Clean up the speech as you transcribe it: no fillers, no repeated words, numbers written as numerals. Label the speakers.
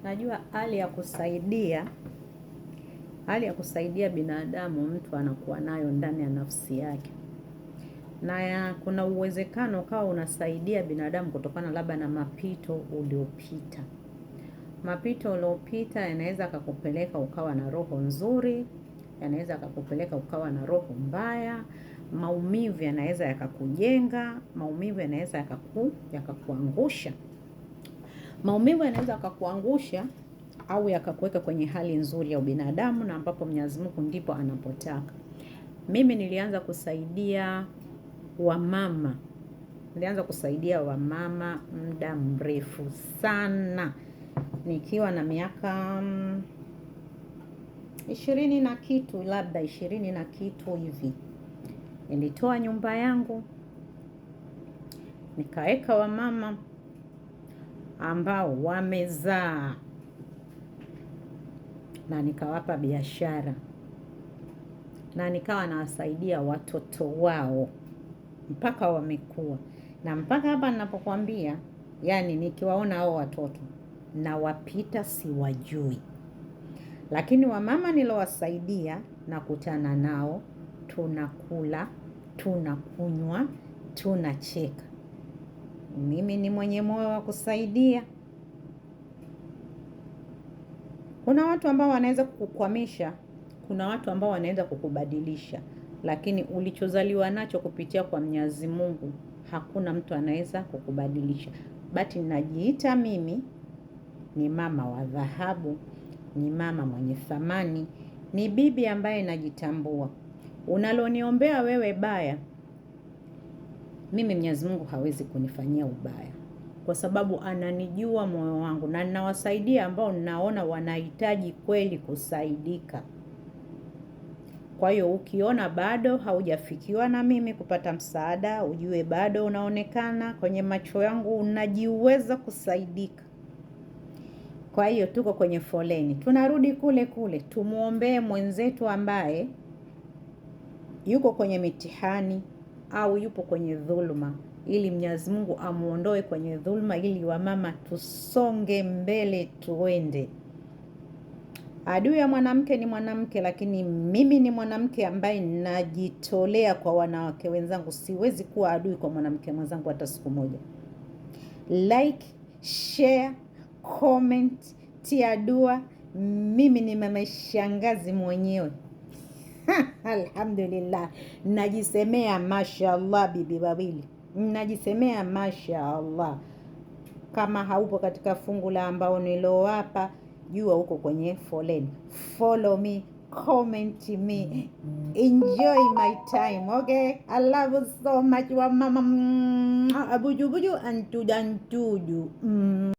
Speaker 1: Najua hali ya kusaidia binadamu mtu anakuwa nayo ndani ya nafsi yake, na kuna uwezekano ukawa unasaidia binadamu kutokana labda na mapito uliopita. Mapito uliopita yanaweza kukupeleka ukawa na roho nzuri, yanaweza kukupeleka ukawa na roho mbaya. Maumivu yanaweza yakakujenga, maumivu yanaweza yakakuangusha. Maumivu yanaweza yakakuangusha au yakakuweka kwenye hali nzuri ya ubinadamu, na ambapo Mwenyezi Mungu ndipo anapotaka. Mimi nilianza kusaidia wamama. Muda mrefu sana. Nikiwa na miaka 20 na kitu, labda 20 na kitu hivi. Nilitoa nyumba yangu, nikaweka wamama ambao wamezaa, na nikawapa biashara, na nikawa nawasaidia watoto wao mpaka wamekua. Na mpaka hapa ninapokuambia, yani nikiwaona hao watoto na wapita siwajui. Lakini wamama nilowasaidia nakutana nao, tunakula, tunakunywa, tunacheka. Mimi ni mwenye moyo wa kusaidia. Kuna watu ambao wanaweza kukukwamisha, kuna watu ambao wanaweza kukubadilisha, lakini ulichozaliwa nacho kupitia kwa Mwenyezi Mungu, hakuna mtu anaweza kukubadilisha. Bati najiita mimi ni mama wa dhahabu, ni mama mwenye thamani, ni bibi ambaye najitambua. Unaloniombea wewe baya, mimi Mwenyezi Mungu hawezi kunifanyia ubaya, kwa sababu ananijua moyo wangu, na ninawasaidia ambao ninaona wanahitaji kweli kusaidika. Kwa hiyo ukiona bado haujafikiwa na mimi kupata msaada, ujue bado unaonekana kwenye macho yangu unajiweza kusaidika. Kwa hiyo tuko kwenye foleni, tunarudi kule kule. Tumuombee mwenzetu ambaye yuko kwenye mitihani au yupo kwenye dhuluma, ili Mwenyezi Mungu amuondoe kwenye dhuluma, ili wamama tusonge mbele tuende. Adui ya mwanamke ni mwanamke, lakini mimi ni mwanamke ambaye najitolea kwa wanawake wenzangu. Siwezi kuwa adui kwa mwanamke mwenzangu hata siku moja. Like, share, comment, tia dua. Mimi ni mama shangazi mwenyewe. Alhamdulillah. Najisemea mashallah bibi wawili. Najisemea mashallah. Kama haupo katika fungu la ambao nilowapa, jua huko kwenye foleni. Follow me, comment me, enjoy my time, okay? I love you so much wa mama. Abuju buju antudu.